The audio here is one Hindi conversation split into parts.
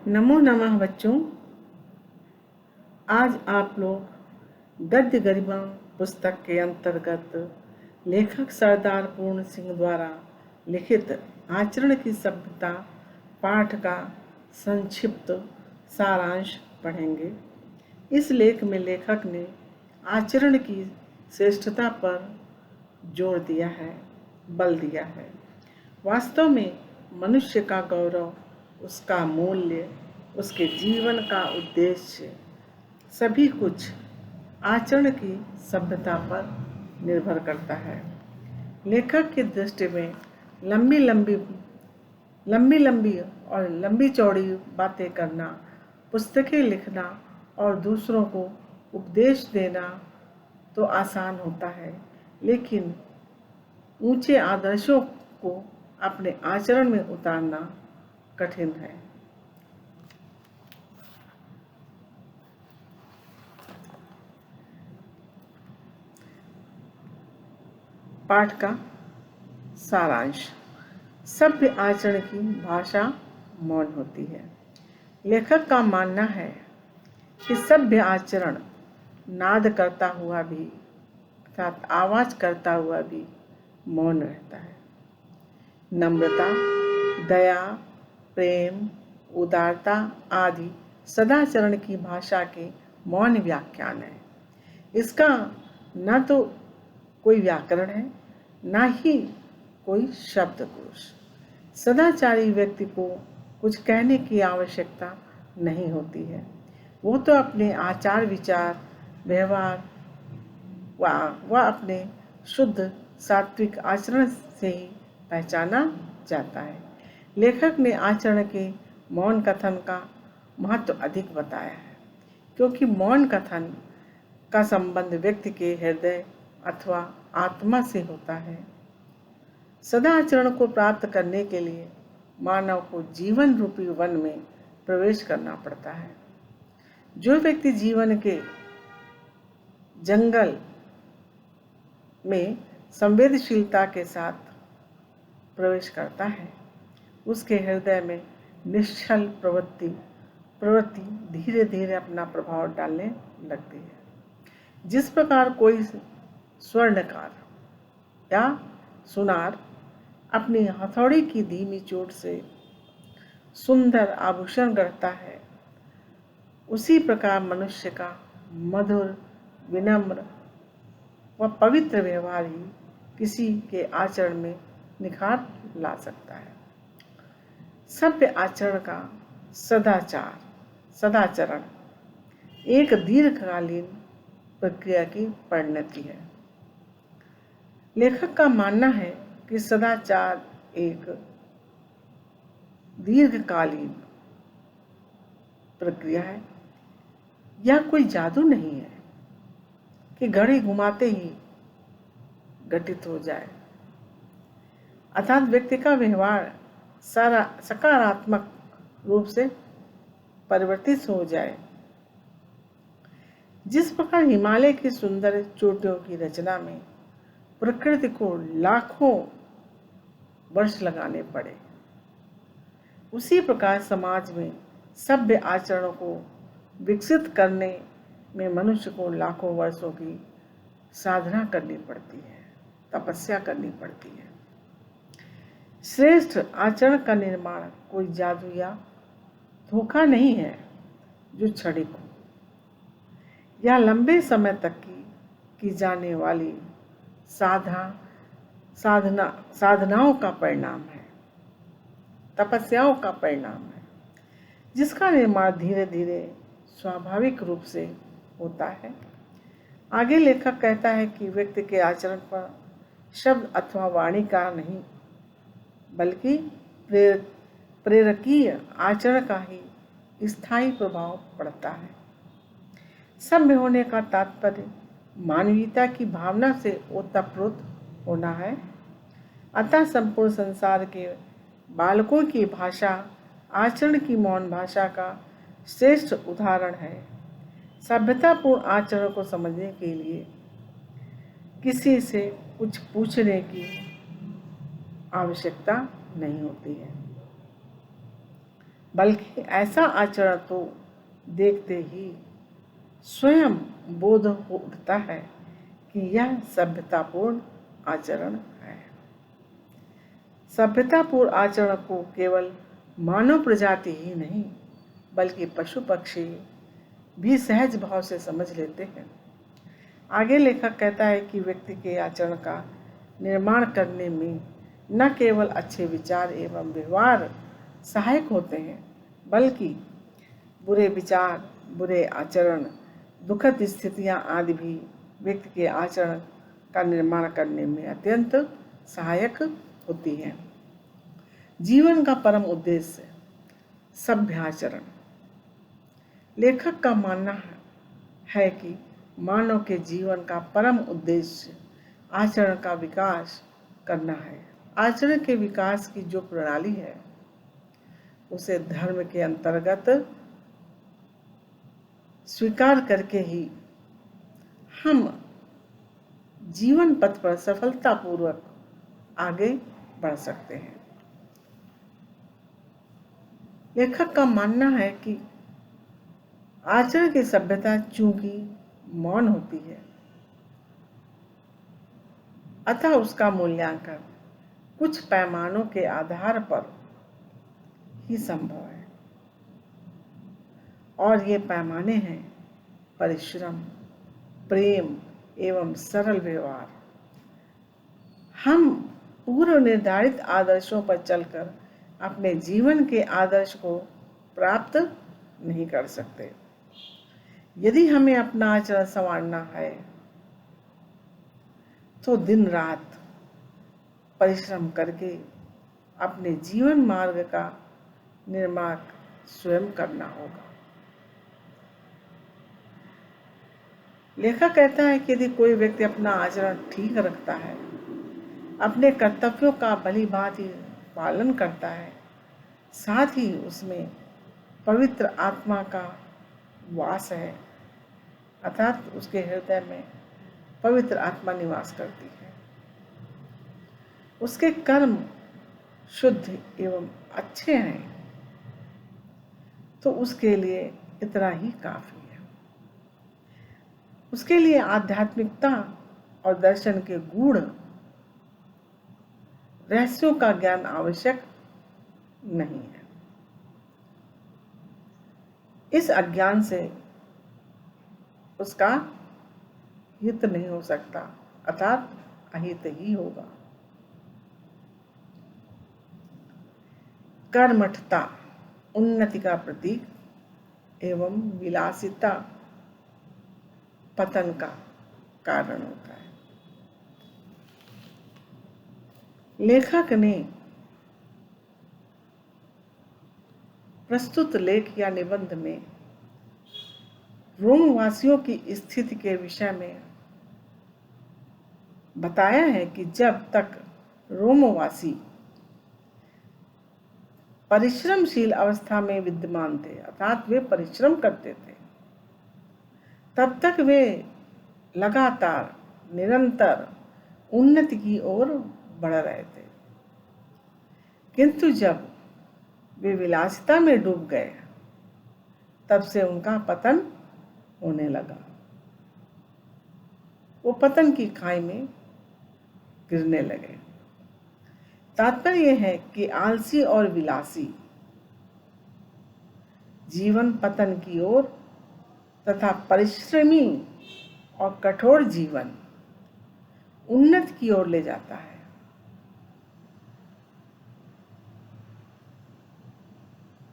नमो नमः बच्चों। आज आप लोग गद्य गरिमा पुस्तक के अंतर्गत लेखक सरदार पूर्ण सिंह द्वारा लिखित आचरण की सभ्यता पाठ का संक्षिप्त सारांश पढ़ेंगे। इस लेख में लेखक ने आचरण की श्रेष्ठता पर जोर दिया है, बल दिया है। वास्तव में मनुष्य का गौरव, उसका मूल्य, उसके जीवन का उद्देश्य सभी कुछ आचरण की सभ्यता पर निर्भर करता है। लेखक की दृष्टि में लंबी लंबी और लंबी चौड़ी बातें करना, पुस्तकें लिखना और दूसरों को उपदेश देना तो आसान होता है, लेकिन ऊंचे आदर्शों को अपने आचरण में उतारना कठिन है। पाठ का सारांश। सभ्य आचरण की भाषा मौन होती है। लेखक का मानना है कि सभ्य आचरण नाद करता हुआ भी अर्थात आवाज करता हुआ भी मौन रहता है। नम्रता, दया, प्रेम, उदारता आदि सदाचरण की भाषा के मौन व्याख्यान है। इसका न तो कोई व्याकरण है, ना ही कोई शब्दकोश। सदाचारी व्यक्ति को कुछ कहने की आवश्यकता नहीं होती है। वो तो अपने आचार विचार व्यवहार व अपने शुद्ध सात्विक आचरण से ही पहचाना जाता है। लेखक ने आचरण के मौन कथन का महत्व अधिक बताया है, क्योंकि मौन कथन का संबंध व्यक्ति के हृदय अथवा आत्मा से होता है। सदाचरण को प्राप्त करने के लिए मानव को जीवन रूपी वन में प्रवेश करना पड़ता है। जो व्यक्ति जीवन के जंगल में संवेदनशीलता के साथ प्रवेश करता है, उसके हृदय में निश्चल प्रवृत्ति धीरे धीरे अपना प्रभाव डालने लगती है। जिस प्रकार कोई स्वर्णकार या सुनार अपनी हथौड़ी की धीमी चोट से सुंदर आभूषण गढ़ता है, उसी प्रकार मनुष्य का मधुर, विनम्र व पवित्र व्यवहार ही किसी के आचरण में निखार ला सकता है। सभ्य आचरण का सदाचरण एक दीर्घकालीन प्रक्रिया की परिणति है। लेखक का मानना है कि सदाचार एक दीर्घकालीन प्रक्रिया है। यह कोई जादू नहीं है कि घड़ी घुमाते ही घटित हो जाए, अर्थात व्यक्ति का व्यवहार सारा सकारात्मक रूप से परिवर्तित हो जाए। जिस प्रकार हिमालय की सुंदर चोटियों की रचना में प्रकृति को लाखों वर्ष लगाने पड़े, उसी प्रकार समाज में सभ्य आचरणों को विकसित करने में मनुष्य को लाखों वर्षों की साधना करनी पड़ती है, तपस्या करनी पड़ती है। श्रेष्ठ आचरण का निर्माण कोई जादू या धोखा नहीं है जो क्षणिक हो। यह लंबे समय तक की जाने वाली साधनाओं का परिणाम है, तपस्याओं का परिणाम है, जिसका निर्माण धीरे धीरे स्वाभाविक रूप से होता है। आगे लेखक कहता है कि व्यक्ति के आचरण पर शब्द अथवा वाणी का नहीं, बल्कि प्रेरकीय आचरण का ही स्थायी प्रभाव पड़ता है। सभ्य होने का तात्पर्य मानवीयता की भावना से ओतप्रोत होना है। अतः संपूर्ण संसार के बालकों की भाषा आचरण की मौन भाषा का श्रेष्ठ उदाहरण है। सभ्यतापूर्ण आचरण को समझने के लिए किसी से कुछ पूछने की आवश्यकता नहीं होती है। बल्कि ऐसा आचरण तो देखते ही स्वयं बोध हो उठता है कि यह सभ्यतापूर्ण आचरण है। सभ्यतापूर्ण आचरण को केवल मानव प्रजाति ही नहीं बल्कि पशु पक्षी भी सहज भाव से समझ लेते हैं। आगे लेखक कहता है कि व्यक्ति के आचरण का निर्माण करने में न केवल अच्छे विचार एवं व्यवहार सहायक होते हैं बल्कि बुरे विचार, बुरे आचरण, दुखद स्थितियां आदि भी व्यक्ति के आचरण का निर्माण करने में अत्यंत सहायक होती है। जीवन का परम उद्देश्य सभ्य आचरण। लेखक का मानना है कि मानव के जीवन का परम उद्देश्य आचरण का विकास करना है। आचरण के विकास की जो प्रणाली है उसे धर्म के अंतर्गत स्वीकार करके ही हम जीवन पथ पर सफलतापूर्वक आगे बढ़ सकते हैं। लेखक का मानना है कि आचरण की सभ्यता चूंकि मौन होती है अतः उसका मूल्यांकन कुछ पैमानों के आधार पर ही संभव है और ये पैमाने हैं परिश्रम, प्रेम एवं सरल व्यवहार। हम पूर्व निर्धारित आदर्शों पर चलकर अपने जीवन के आदर्श को प्राप्त नहीं कर सकते। यदि हमें अपना आचरण संवारना है तो दिन रात परिश्रम करके अपने जीवन मार्ग का निर्माण स्वयं करना होगा। लेखक कहता है कि यदि कोई व्यक्ति अपना आचरण ठीक रखता है, अपने कर्तव्यों का भली भांति पालन करता है, साथ ही उसमें पवित्र आत्मा का वास है, अर्थात उसके हृदय में पवित्र आत्मा निवास करती है, उसके कर्म शुद्ध एवं अच्छे हैं, तो उसके लिए इतना ही काफी है। उसके लिए आध्यात्मिकता और दर्शन के गूढ़ रहस्यों का ज्ञान आवश्यक नहीं है। इस अज्ञान से उसका हित नहीं हो सकता, अर्थात अहित ही होगा। कर्मठता उन्नति का प्रतीक एवं विलासिता पतन का कारण होता है। लेखक ने प्रस्तुत लेख या निबंध में रोमवासियों की स्थिति के विषय में बताया है कि जब तक रोमवासी परिश्रमशील अवस्था में विद्यमान थे, अर्थात वे परिश्रम करते थे, तब तक वे लगातार निरंतर उन्नति की ओर बढ़ रहे थे। किंतु जब वे विलासिता में डूब गए तब से उनका पतन होने लगा। वो पतन की खाई में गिरने लगे। तात्पर्य यह है कि आलसी और विलासी जीवन पतन की ओर तथा परिश्रमी और कठोर जीवन उन्नति की ओर ले जाता है।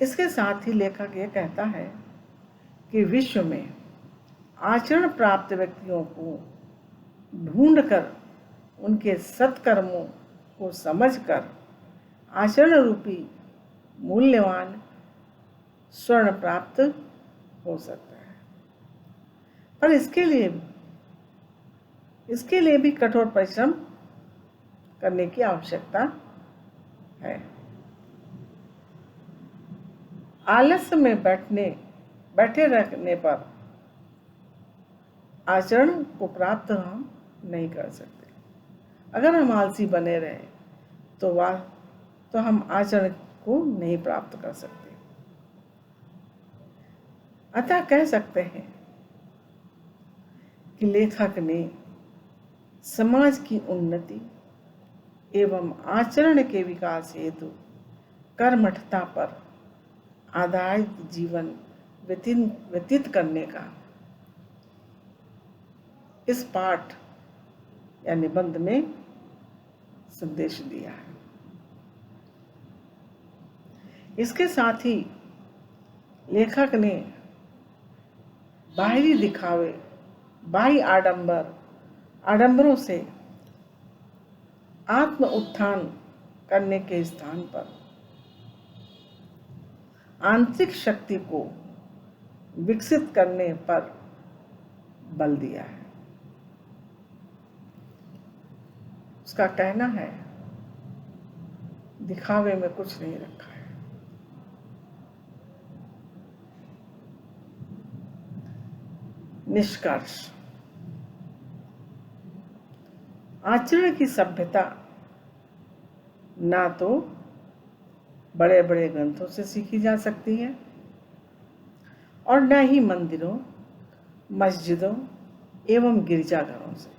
इसके साथ ही लेखक यह कहता है कि विश्व में आचरण प्राप्त व्यक्तियों को ढूंढकर उनके सत्कर्मों को समझकर आचरण रूपी मूल्यवान स्वर्ण प्राप्त हो सकता है, पर इसके लिए भी कठोर परिश्रम करने की आवश्यकता है। आलस्य में बैठे रहने पर आचरण को प्राप्त हम नहीं कर सकते। अगर हम आलसी बने रहे तो हम आचरण को नहीं प्राप्त कर सकते। अतः कह सकते हैं कि लेखक ने समाज की उन्नति एवं आचरण के विकास हेतु कर्मठता पर आधारित जीवन व्यतीत करने का इस पाठ या निबंध में संदेश दिया है। इसके साथ ही लेखक ने बाहरी दिखावे, बाह्य आडंबरों से आत्म उत्थान करने के स्थान पर आंतरिक शक्ति को विकसित करने पर बल दिया है। उसका कहना है, दिखावे में कुछ नहीं रखा है। निष्कर्ष, आचरण की सभ्यता ना तो बड़े बड़े ग्रंथों से सीखी जा सकती है और न ही मंदिरों, मस्जिदों एवं गिरजाघरों से।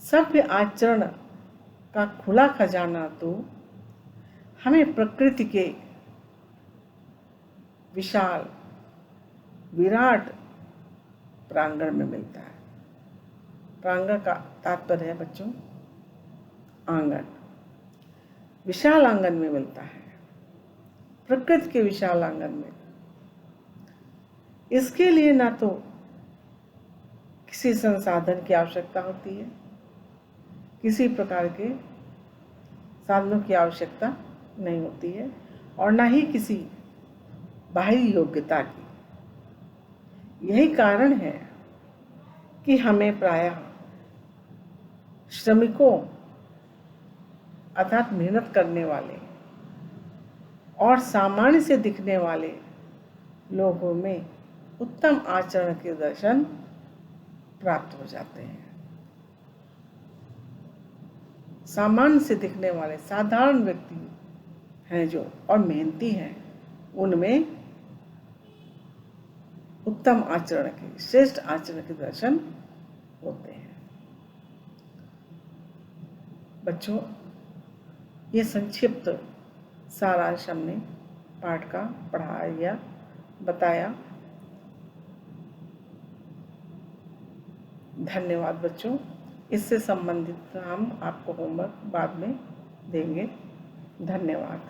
सभ्य आचरण का खुला खजाना तो हमें प्रकृति के विशाल विराट प्रांगण में मिलता है। प्रांगण का तात्पर्य है बच्चों आंगन, विशाल आंगन में मिलता है, प्रकृति के विशाल आंगन में। इसके लिए ना तो किसी संसाधन की आवश्यकता होती है, किसी प्रकार के साधनों की आवश्यकता नहीं होती है और ना ही किसी बाहरी योग्यता की। यही कारण है कि हमें प्रायः श्रमिकों अर्थात मेहनत करने वाले और सामान्य से दिखने वाले लोगों में उत्तम आचरण के दर्शन प्राप्त हो जाते हैं। सामान्य से दिखने वाले साधारण व्यक्ति हैं जो और मेहनती हैं, उनमें उत्तम आचरण के, श्रेष्ठ आचरण के दर्शन होते हैं। बच्चों, ये संक्षिप्त सारांश हमने पाठ का पढ़ाया, बताया। धन्यवाद बच्चों। इससे संबंधित हम आपको होमवर्क बाद में देंगे। धन्यवाद।